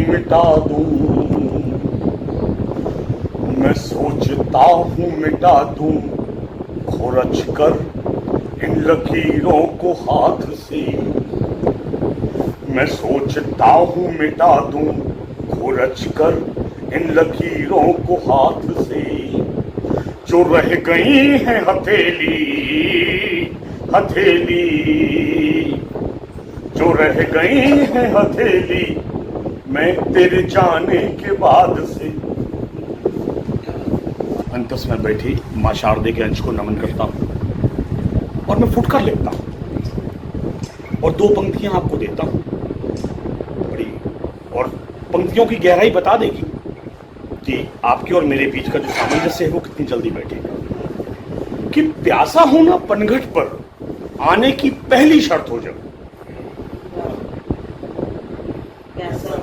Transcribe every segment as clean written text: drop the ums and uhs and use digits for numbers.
मिटा दूं, मैं सोचता हूँ मिटा दूं, खुरच कर इन लकीरों को हाथ से। मैं सोचता हूँ मिटा दूं, खुरच कर इन लकीरों को हाथ से। जो रह गई है हथेली हथेली, जो रह गई है हथेली, मैं तेरे जाने के बाद से। अंतस में बैठी मां शारदे के अंश को नमन करता हूं और मैं फुटकर लेता हूं और दो पंक्तियां आपको देता हूं बड़ी, और पंक्तियों की गहराई बता देगी कि आपके और मेरे बीच का जो सामंजस्य है वो कितनी जल्दी बैठेगा। कि प्यासा होना पनघट पर आने की पहली शर्त हो जब,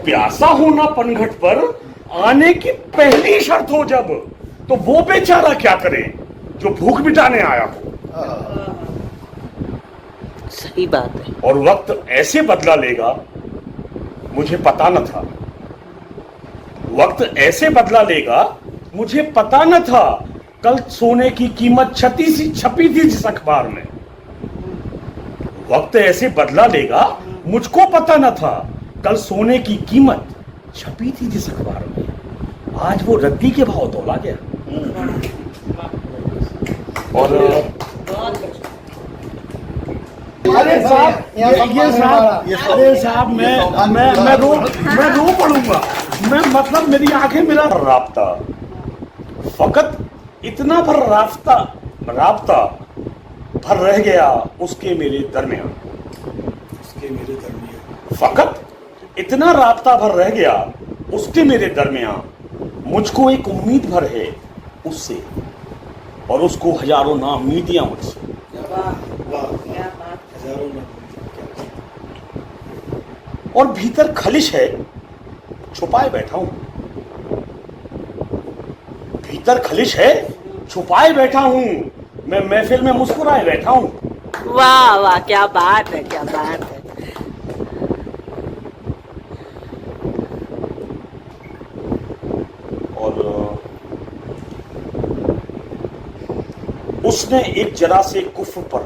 प्यासा होना पनघट पर आने की पहली शर्त हो जब, तो वो बेचारा क्या करे जो भूख मिटाने आया हो। सही बात है। और वक्त ऐसे बदला लेगा मुझे पता न था, वक्त ऐसे बदला लेगा मुझे पता न था। कल सोने की कीमत छपी थी जिस अखबार में। वक्त ऐसे बदला लेगा मुझको पता न था, कल सोने की कीमत छपी थी जिस अखबार में। आज वो रद्दी के भाव तोला गया। और अरे साहब, अरे साहब, मैं रो पड़ूंगा। मैं मतलब मेरी आंखें, मेरा राब्ता, फकत इतना भर राब्ता भर रह गया उसके मेरे दरमियान, फकत इतना राब्ता भर रह गया उसके मेरे दरमियान। मुझको एक उम्मीद भर है उससे, और उसको हजारों नाउम्मीदियां मुझसे। और भीतर खलिश है छुपाए बैठा हूं, भीतर खलिश है छुपाए बैठा हूं। मैं महफिल में मुस्कुराए बैठा हूं। वाह वाह, क्या बात है, क्या बात है। और उसने एक जरा से कुफ्र पर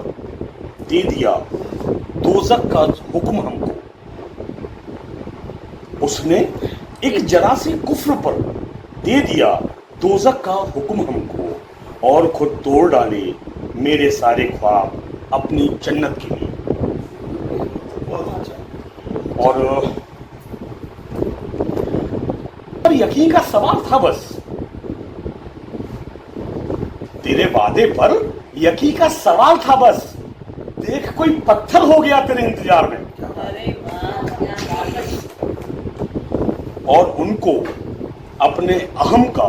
दे दिया दोज़ख का हुक्म हमको। उसने एक जरा से कुफ्र पर दे दिया दोज़ख का हुक्म हमको, और खुद तोड़ डाले मेरे सारे ख्वाब अपनी जन्नत के लिए। और यकीन का सवाल था बस, तेरे वादे पर यकीन का सवाल था बस। देख कोई पत्थर हो गया तेरे इंतजार में। और उनको अपने अहम का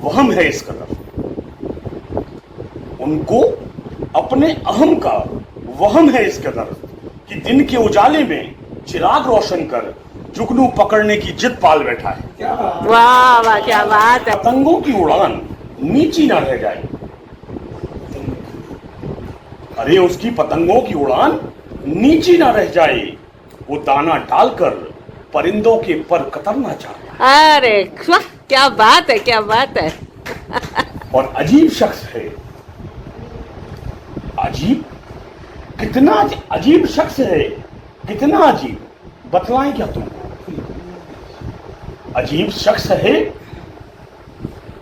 वहम है इस कदर, उनको अपने अहम का वहम है इस कदर कि दिन के उजाले में चिराग रोशन कर जुगनू पकड़ने की जिद पाल बैठा है। वाह वाह, क्या बात है। पतंगों की उड़ान नीची ना रह जाए, अरे उसकी पतंगों की उड़ान नीची ना रह जाए। वो दाना डालकर परिंदों के पर कतरना चाहे। अरे वाह, क्या बात है, क्या बात है। और अजीब शख्स है, अजीब, कितना अजीब शख्स है, कितना अजीब, बतलाएं क्या तुमको। अजीब शख्स है,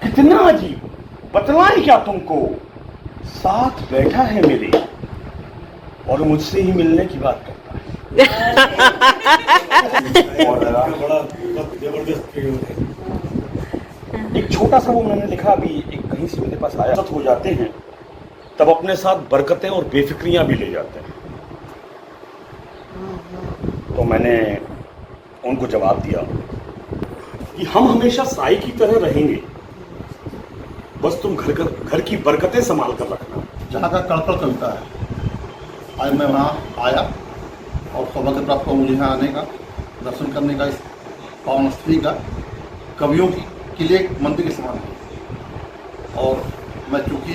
कितना अजीब, बतलाएं क्या तुमको। साथ बैठा है मेरे और मुझसे ही मिलने की बात करता है। और एक छोटा सा वो मैंने लिखा अभी, एक कहीं से मेरे पास आया, हो जाते हैं तब अपने साथ बरकतें और बेफिक्रियां भी ले जाते हैं। तो मैंने उनको जवाब दिया कि हम हमेशा साई की तरह रहेंगे, बस तुम घर की बरकतें संभाल कर रखना। जहाँ का कड़कड़ चलता है, आज मैं वहाँ आया और सौभाग्य प्राप्त हुआ मुझे यहाँ आने का, दर्शन करने का, इस पावन स्थली का। कवियों के लिए एक मंदिर के समान है। और मैं चूँकि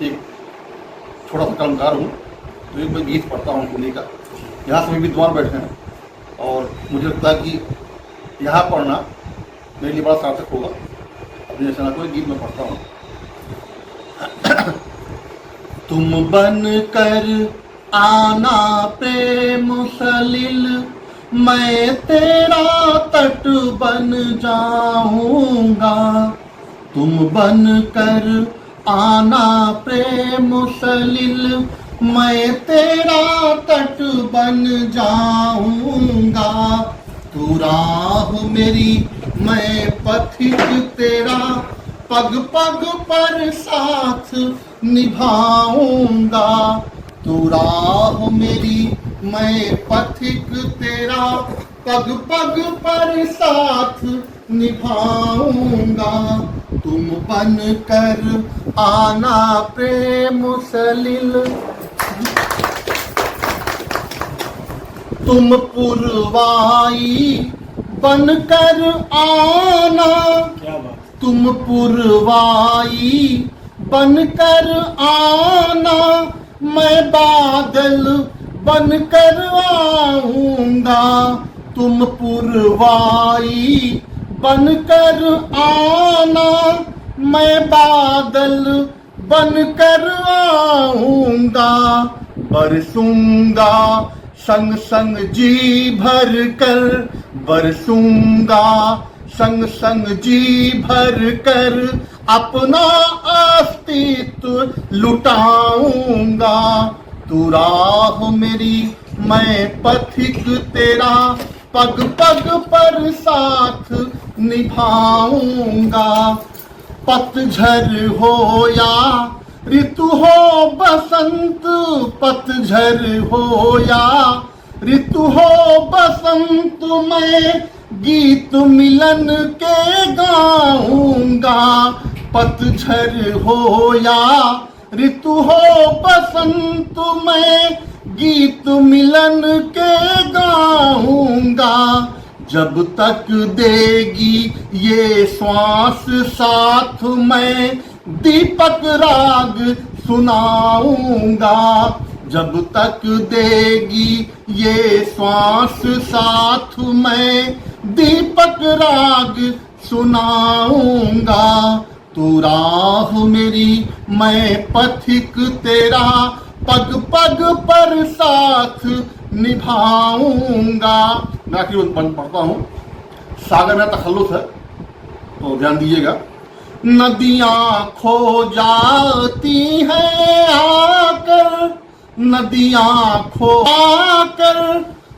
एक छोटा सा कलाकार हूँ, तो एक मैं गीत पढ़ता हूँ हिंदी का। यहाँ सभी विद्वान बैठे हैं और मुझे लगता है कि यहाँ पढ़ना मेरे लिए बड़ा सार्थक होगा। अपनी रचना को एक गीत में पढ़ता हूँ। तुम बन कर आना प्रेम सलिल, मैं तेरा तट बन जाऊंगा। तुम बन कर आना प्रेम सलिल, मैं तेरा तट बन जाऊंगा। तू राह मेरी मैं पथिक तेरा, पग पग पर साथ निभाऊंगा। तू राह मेरी मैं पथिक तेरा, पग पग पर साथ निभाऊंगा। तुम बन कर आना प्रेम सलिल, तुम पुरवाई बनकर आना। तुम पुरवाई बनकर आना, मैं बादल बनकर आऊंगा। तुम पुरवाई बनकर आना, मैं बादल बनकर आऊंगा। बरसूंगा संग संग जी भर कर, बरसूंगा संग संग जी भर कर, अपना अस्तित्व लुटाऊंगा। तू राह मेरी मैं पथिक तेरा, पग पग पर साथ निभाऊंगा। पतझड़ हो या ऋतु हो बसंत, पतझड़ हो या ऋतु हो बसंत, मैं गीत मिलन के गाऊंगा। पतझड़ हो या ऋतु हो बसंत, मैं गीत मिलन के गाऊंगा। जब तक देगी ये श्वास साथ, मैं दीपक राग सुनाऊंगा। जब तक देगी ये श्वास साथ, मैं दीपक राग सुनाऊंगा। तू राह मेरी मैं पथिक तेरा, पग पग पर साथ निभाऊंगा। मैं आखिर पढ़ता हूँ। सागर में तखल्लुस है तो ध्यान दीजिएगा। नदियां खो जाती हैं आकर, नदियां खो आकर,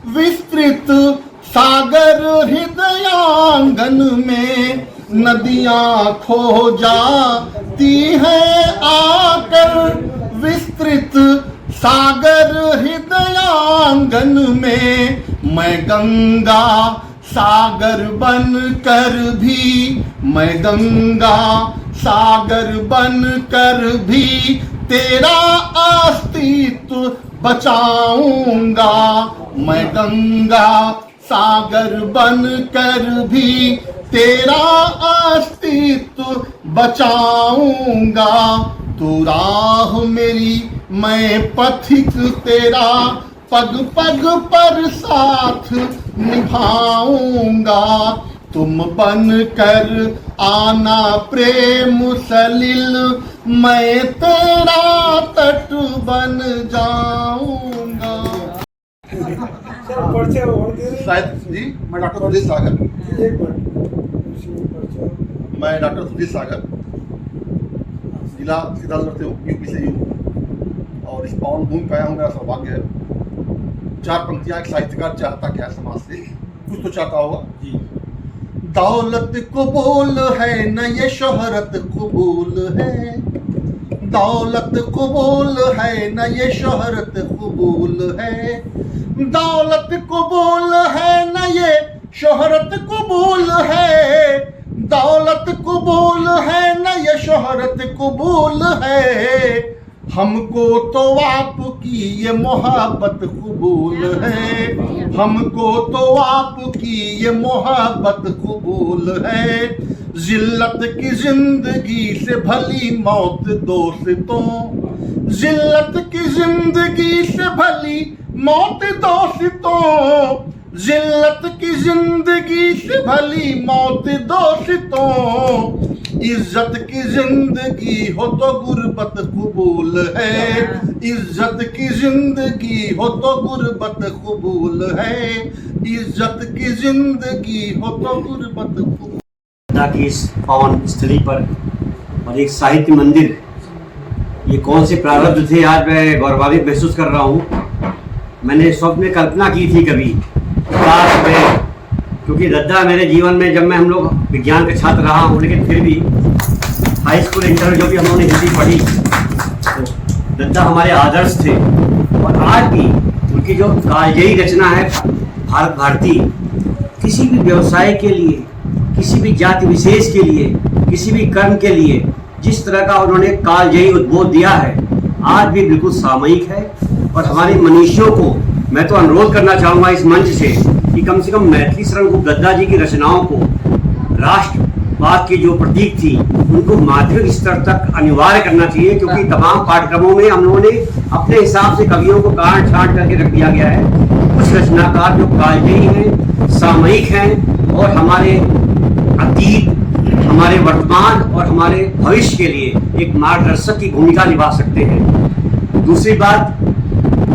विस्तृत सागर हृदयांगन में। नदियां खो जाती हैं आकर, विस्तृत सागर हृदयांगन में। मैं गंगा सागर बन कर भी, मैं गंगा सागर बन कर भी, तेरा अस्तित्व बचाऊंगा। मैं गंगा सागर बन कर भी, तेरा अस्तित्व बचाऊंगा। तू राह मेरी मैं पथिक तेरा, पग पग पर साथ निभाऊंगा। तुम बन कर आना प्रेम सलिल, मैं तेरा तट बन जाऊंगा। शायद जी मैं डॉक्टर सुधीर सागर, मैं डॉक्टर सुधीर सागर, जिला सीतामढ़ी से यूपी से हूँ और इस पावन भूमि पे आया हूँ। मेरा सौभाग्य है। चार पंक्तियां एक साहित्यकार चाहता क्या समाज से, कुछ तो चाहता होगा। दौलत कबूल है न ये शोहरत कबूल है, दौलत कबूल है न ये शोहरत कबूल है। दौलत कबूल है न ये शोहरत कबूल है, दौलत कबूल है न ये शोहरत कबूल है। हमको तो आपकी ये मोहब्बत कबूल है, हमको तो आपकी ये मोहब्बत कबूल है। जिल्लत की जिंदगी से भली मौत दोस्तों, जिल्लत की जिंदगी से भली मौत दोस्तों, जिल्लत की जिंदगी से भली मौत दोषितों, इज्जत की जिंदगी हो तो गुर्बत कबूल है, इज्जत की जिंदगी हो तो गुर्बत कबूल है, इज्जत की जिंदगी हो तो गुर्बत कबूल। की इस पावन स्थली पर और एक साहित्य मंदिर, ये कौन से प्रारब्ध थे, आज मैं गौरवान्वित महसूस कर रहा हूँ। मैंने स्वप्न में कल्पना की थी कभी, काश मैं, क्योंकि दद्दा मेरे जीवन में, जब मैं हम लोग विज्ञान का छात्र रहा हूँ, लेकिन फिर भी हाई स्कूल इंटर में जो भी हम लोगों ने हिंदी पढ़ी, तो दद्दा हमारे आदर्श थे। और आज भी उनकी जो कालजयी रचना है भारत भारती, किसी भी व्यवसाय के लिए, किसी भी जाति विशेष के लिए, किसी भी कर्म के लिए जिस तरह का उन्होंने कालजयी उद्बोध दिया है, आज भी बिल्कुल सामयिक है। और हमारे मनीषियों को मैं तो अनुरोध करना चाहूँगा इस मंच से कि कम से कम मैथिली शरण गुप्त दद्दा जी की रचनाओं को, राष्ट्रवाद की जो प्रतीक थी, उनको माध्यमिक स्तर तक अनिवार्य करना चाहिए, क्योंकि तमाम पाठ्यक्रमों में हम लोगों ने अपने हिसाब से कवियों को काट छांट करके रख दिया गया है। कुछ रचनाकार जो कालजयी हैं, सामयिक हैं और हमारे अतीत, हमारे वर्तमान और हमारे भविष्य के लिए एक मार्गदर्शक की भूमिका निभा सकते हैं। दूसरी बात,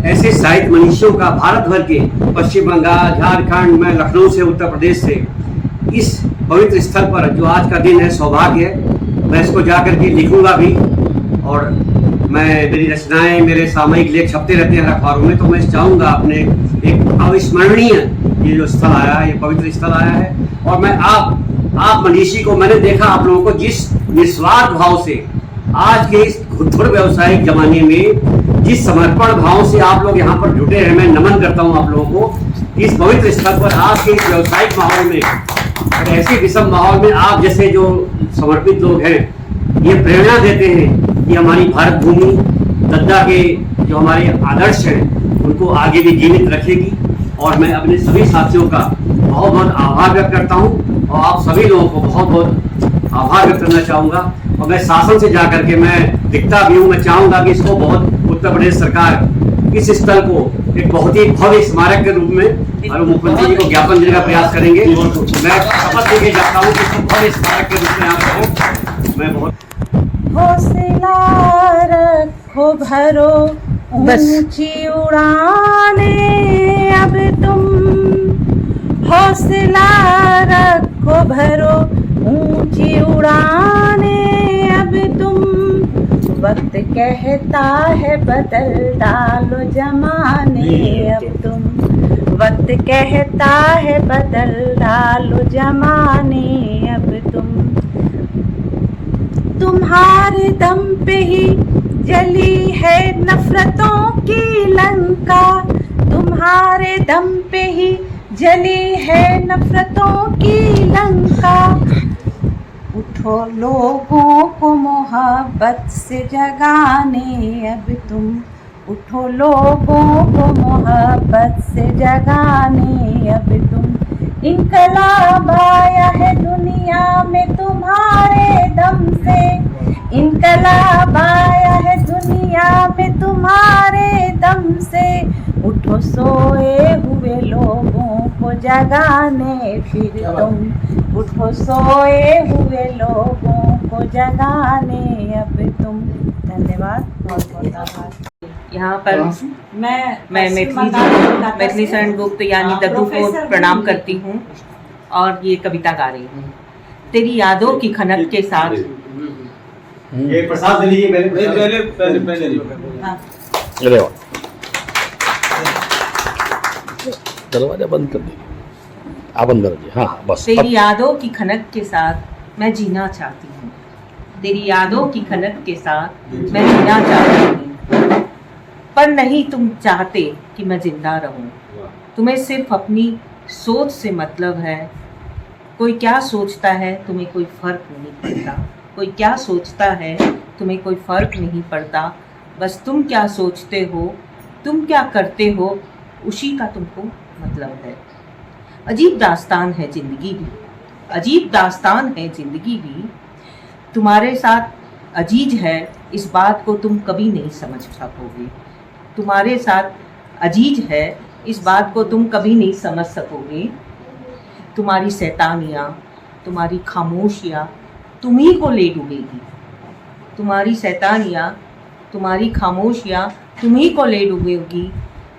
ऐसे साहित्य मनीषियों का भारत भर के, पश्चिम बंगाल, झारखंड, मैं लखनऊ से, उत्तर प्रदेश से, इस पवित्र स्थल पर जो आज का दिन है, सौभाग्य है। मैं इसको जा करके लिखूंगा भी, और मैं, मेरी रचनाएं, मेरे सामयिक लेख छपते रहते हैं अखबारों में, तो मैं चाहूँगा अपने एक अविस्मरणीय ये जो स्थल आया है, ये पवित्र स्थल आया है, और मैं आप मनीषी को, मैंने देखा आप लोगों को जिस निस्वार्थ भाव से आज के इस घुटघुट व्यावसायिक जमाने में जिस समर्पण भाव से आप लोग यहाँ पर जुटे हैं, मैं नमन करता हूँ आप लोगों को। इस पवित्र स्थल पर आज के इस व्यावसायिक माहौल में और ऐसे विषम माहौल में आप जैसे जो समर्पित लोग हैं, ये प्रेरणा देते हैं कि हमारी भारत भूमि दद्दा के जो हमारे आदर्श हैं उनको आगे भी जीवित रखेगी। और मैं अपने सभी साथियों का बहुत बहुत आभार व्यक्त करता हूँ, और आप सभी लोगों को बहुत बहुत आभार व्यक्त करना चाहूँगा। और मैं शासन से जाकर के, मैं दिखता भी हूँ, मैं चाहूँगा कि इसको बहुत, उत्तर प्रदेश सरकार इस स्थल को एक बहुत ही भव्य स्मारक के रूप में, और मुख्यमंत्री जी को ज्ञापन देने का प्रयास करेंगे। मैं शपथ लेके जाता हूँ कि इसको भव्य स्मारक के रूप में आप, मैं बहुत हौसला रखो भरो ऊंची उड़ाने अब तुम, हौसला रखो भरो ऊंची उड़ाने अब तुम, वक्त कहता है बदल डालो जमाने अब तुम, वक्त कहता है बदल डालो जमाने अब तुम, तुम्हारे दम पे ही जली है नफरतों की लंका, तुम्हारे दम पे ही जली है नफरतों की लंका, उठो लोगों को मोहब्बत से जगाने अब तुम, उठो लोगों को मोहब्बत से जगाने अब तुम, इनकलाब आया है दुनिया में तुम्हारे दम से, इनकलाब आया है दुनिया में तुम्हारे दम से, उठो सोए हुए लोगों को जगाने फिर तुम, उठो सोए हुए लोगों को जगाने अब तुम। धन्यवाद, बहुत बहुत आभार। यहाँ पर मैं मैथिली शरण गुप्त यानी दद्दू को प्रणाम करती हूँ और ये कविता गा रही हूँ। तेरी यादों की खनक के साथ, ये प्रसाद लीजिए, पहले हाँ, दरवाजा बंद कर दीजिए, आप अंदर आइए। हाँ बस। तेरी यादों की खनक के साथ मैं जीना चाहती हूँ, तेरी यादों की खनक के साथ मैं जीना चाहती हूँ, पर नहीं तुम चाहते कि मैं जिंदा रहूं। तुम्हें सिर्फ अपनी सोच से मतलब है, कोई क्या सोचता है तुम्हें कोई फर्क नहीं पड़ता, कोई क्या सोचता है तुम्हें कोई फर्क नहीं पड़ता, बस तुम क्या सोचते हो, तुम क्या करते हो, उसी का तुमको मतलब है। अजीब दास्तान है ज़िंदगी भी, अजीब दास्तान है ज़िंदगी भी, तुम्हारे साथ अजीज है इस बात को तुम कभी नहीं समझ सकोगे, तुम्हारे साथ अजीज है इस बात को तुम कभी नहीं समझ सकोगे, तुम्हारी शैतानियाँ, तुम्हारी खामोशियाँ तुम ही को ले डूबेगी। तुम्हारी शैतानियाँ, तुम्हारी खामोशियाँ तुम ही को ले डूबेगी,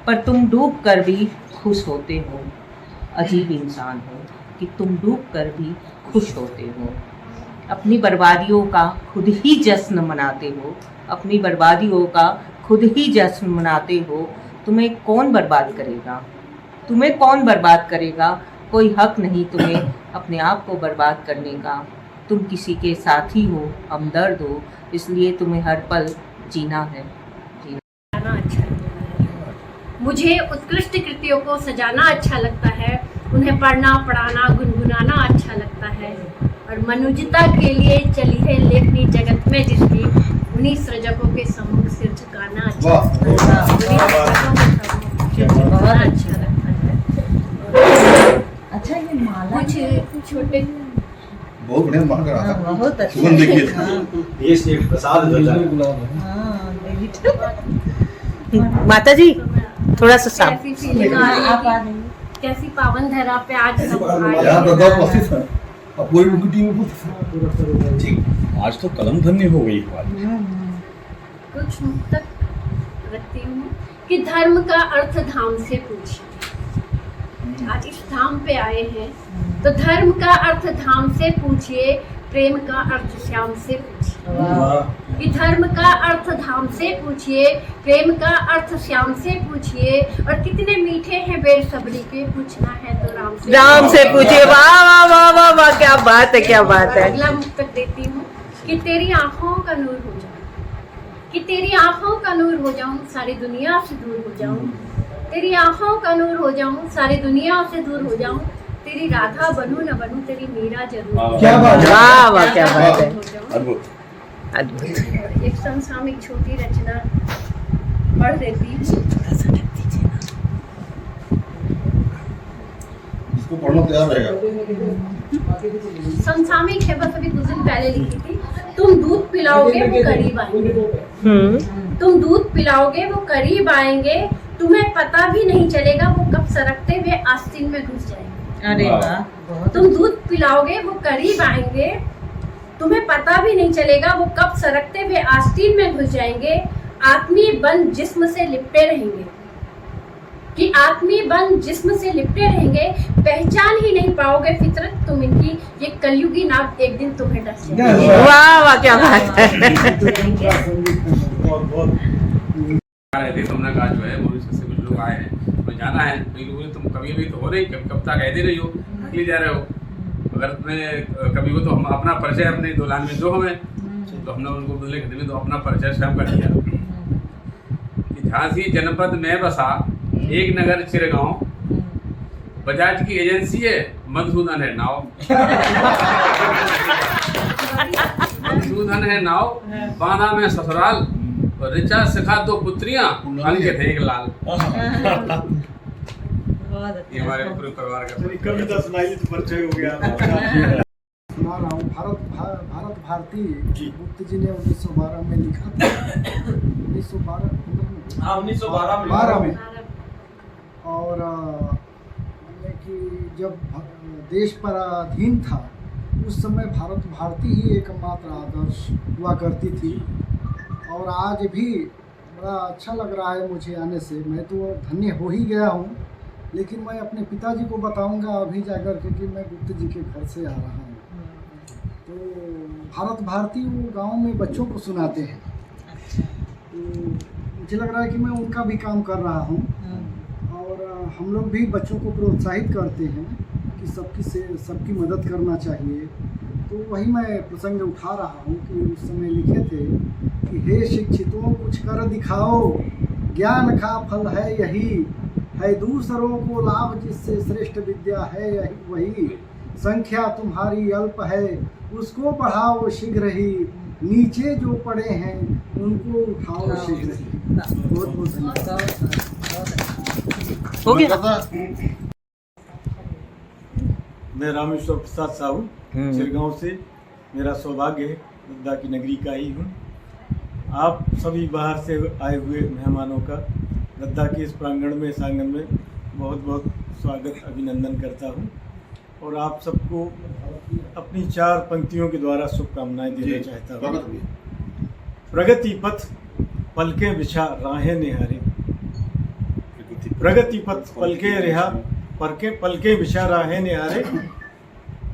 पर तुम डूब कर भी खुश होते हो। अजीब इंसान हो कि तुम डूब कर भी खुश होते हो। अपनी बर्बादियों का खुद ही जश्न मनाते हो, अपनी बर्बादियों का खुद ही जश्न मनाते हो। तुम्हें कौन बर्बाद करेगा? तुम्हें कौन बर्बाद करेगा? कोई हक नहीं तुम्हें अपने आप को बर्बाद करने का। तुम किसी के साथी हो, हमदर्द हो, इसलिए तुम्हें हर पल जीना है। अच्छा लगता है। मुझे उत्कृष्ट कृतियों को सजाना अच्छा लगता है, उन्हें पढ़ना, पढ़ाना, गुनगुनाना अच्छा लगता है। और मनुष्यता के लिए चली है लेखनी जगत में जिसकी, उन्हीं सृजकों के सम्मुख सिर झुकाना अच्छा लगता है। उन्हीं सृजकों के सम्मुख सिर झुकाना अच्छा लगता है। अच्छा, ये माला कुछ छोटे बहुत बढ़िया महक रहा था। बहुत अच्छा। सुगंध देखिए। ये से प्रसाद होता है। माता जी थोड़ा सा साफ। कैसी फीलिंग आ रही है कि कैसी पावन धरा पे आज सब आए यहाँ हैं। तो उपस्थित है और पूरी उनकी टीम उपस्थित है। ठीक, आज तो कलम धन्य हो गई बात। कुछ मुक्तक रखती हूँ कि धर्म का अर्थ धाम से पूछिए। आज इस धाम पे आए हैं तो धर्म का अर्थ धाम से पूछिए, प्रेम का अर्थ श्याम से पूछिए। कि धर्म का अर्थ धाम से पूछिए, प्रेम का अर्थ श्याम से पूछिए, और कितने मीठे हैं बेसब्री के, पूछना है तो राम से पूछिए। वाह वाह वाह वाह वाह, क्या बात है, क्या बात है। अगला मुक्तक देती हूँ कि तेरी आंखों का नूर हो जाऊं, कि तेरी आंखों का नूर हो जाऊं, सारी दुनिया से दूर हो जाऊं। तेरी आंखों का नूर हो जाऊं, सारी दुनिया से दूर हो जाऊं। तेरी राधा बनूं न बनूं, तेरी मीरा जरूर। क्या बात है। वाह वाह, क्या बात है। हो जाऊं। अद्भुत। अद्भुत। एक समसामयिक छोटी रचना पढ़ देती हूँ। इसको पढ़ना तैयार रहेगा। समसामयिक है, बस अभी कुछ दिन पहले लिखी थी। तुम दूध पिलाओगे वो करीब आएंगे, तुम दूध पिलाओगे वो करीब आएंगे, तुम्हें पता भी नहीं चलेगा वो कब सरकते हुए आस्तीन में घुस जाएंगे। अरे वाह। तुम दूध पिलाओगे वो करीब आएंगे, तुम्हें पता भी नहीं चलेगा वो कब सरकते हुए आस्तीन में घुस जाएंगे। आत्मीय बंध जिस्म से लिपटे रहेंगे, कि आत्मीय बंध जिस्म से लिपटे रहेंगे, पहचान ही नहीं पाओगे फितरत तुम इनकी, ये कलयुगी नाग एक दिन तुम्हें डस जाएंगे। वाह वाह, क्या बात है। रहे थे, तुमने कहा जो है मॉरिशस से कुछ लोग आए हैं, तो जाना है। कई लोगों ने तुम कभी अभी तो हो रही, कब तक कहते रही हो, निकली जा रहे हो। अगर तुम्हें कभी हो तो हम अपना परिचय अपने दो लाइन में दो हमें, तो हमने उनको बोले कि तो अपना परिचय स्वयं कर दिया कि झांसी जनपद में बसा एक नगर चिरगांव, बजाज की एजेंसी है, मधुसूदन है नाव। मधुसूदन है नाव, बाना में ससुराल, और रिचा सिखा दो पुत्रियां, अंकित एक लाल। ये हमारे पूरे परिवार का कविता सुनाई तो परिचय हो गया। सुना रहा हूँ। भारत भारती गुप्त जी ने 1912 में लिखा था। 1912 में। और मतलब कि जब देश पर अधीन था उस समय भारत भारती ही एकमात्र आदर्श हुआ करती थी। और आज भी बड़ा अच्छा लग रहा है मुझे आने से। मैं तो धन्य हो ही गया हूँ, लेकिन मैं अपने पिताजी को बताऊंगा अभी जाकर के कि मैं गुप्त जी के घर से आ रहा हूँ। तो भारत भारती वो गांव में बच्चों को सुनाते हैं। तो मुझे लग रहा है कि मैं उनका भी काम कर रहा हूँ। और हम लोग भी बच्चों को प्रोत्साहित करते हैं कि सबकी मदद करना चाहिए। तो वही मैं प्रसंग उठा रहा हूँ कि उस समय लिखे थे कि हे शिक्षितों कुछ कर दिखाओ, ज्ञान का फल है यही, है दूसरों को लाभ जिससे श्रेष्ठ विद्या है यही वही। संख्या तुम्हारी अल्प है उसको बढ़ाओ शीघ्र ही, नीचे जो पड़े हैं उनको उठाओ शीघ्र ही। बहुत बहुत धन्यवाद। हो गया। मैं रामेश्वर प्रसाद साहू चिरगांव से। मेरा सौभाग्य है गद्दा की नगरी का ही हूँ। आप सभी बाहर से आए हुए मेहमानों का गद्दा के इस प्रांगण में, इस आंगन में बहुत बहुत स्वागत, अभिनंदन करता हूँ। और आप सबको अपनी 4 पंक्तियों के द्वारा शुभकामनाएं देना चाहता हूँ। स्वागत भी। प्रगति पथ पलके बिछा राहें निहारे, प्रगति पथ पलके रिहा पलके बिछा राहें निहारे,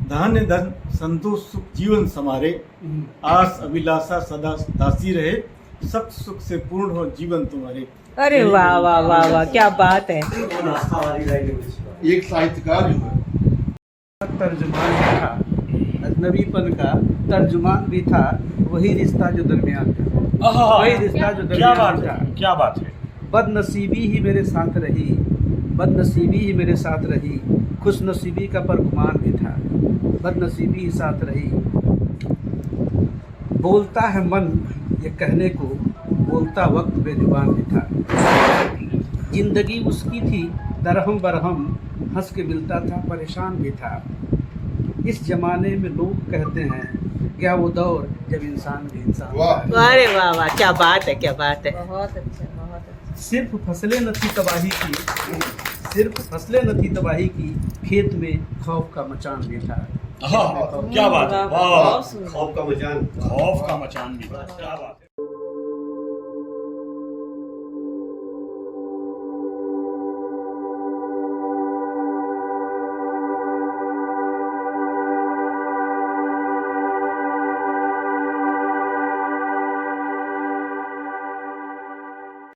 धान्य धन संतोष सुख जीवन समारे, आस अभिलाषा सदा दासी रहे, सब सुख से पूर्ण हो जीवन तुम्हारे। अरे वाह वाह वाह वाह, क्या बात है। एक साहित्यकार जो है तर्जुमान भी था, अजनबीपन का तर्जुमान भी था, वही रिश्ता जो दरमियान था, वही रिश्ता जो क्या बात दरमियान था। है, क्या बात है। बदनसीबी ही मेरे साथ रही, बदनसीबी ही मेरे साथ रही, खुशनसीबी का परगुमान भी था, बदनसीबी ही साथ रही। बोलता है मन ये कहने को, बोलता वक्त बेजुबान भी था। जिंदगी उसकी थी दरहम बरहम, हंस के मिलता था परेशान भी था। इस जमाने में लोग कहते हैं क्या वो दौर जब इंसान भी इंसान था। अरे वाह वाह, क्या बात है, क्या बात है। बहुत अच्छा, बहुत अच्छा। सिर्फ फसलें न थी तबाही की, सिर्फ फसलें न थी तबाही की, खेत में खौफ का मचान भी था। क्या बात है, वाह, बहुत सुंदर। खौफ का मचान। खौफ का मचान भी था, क्या बात है।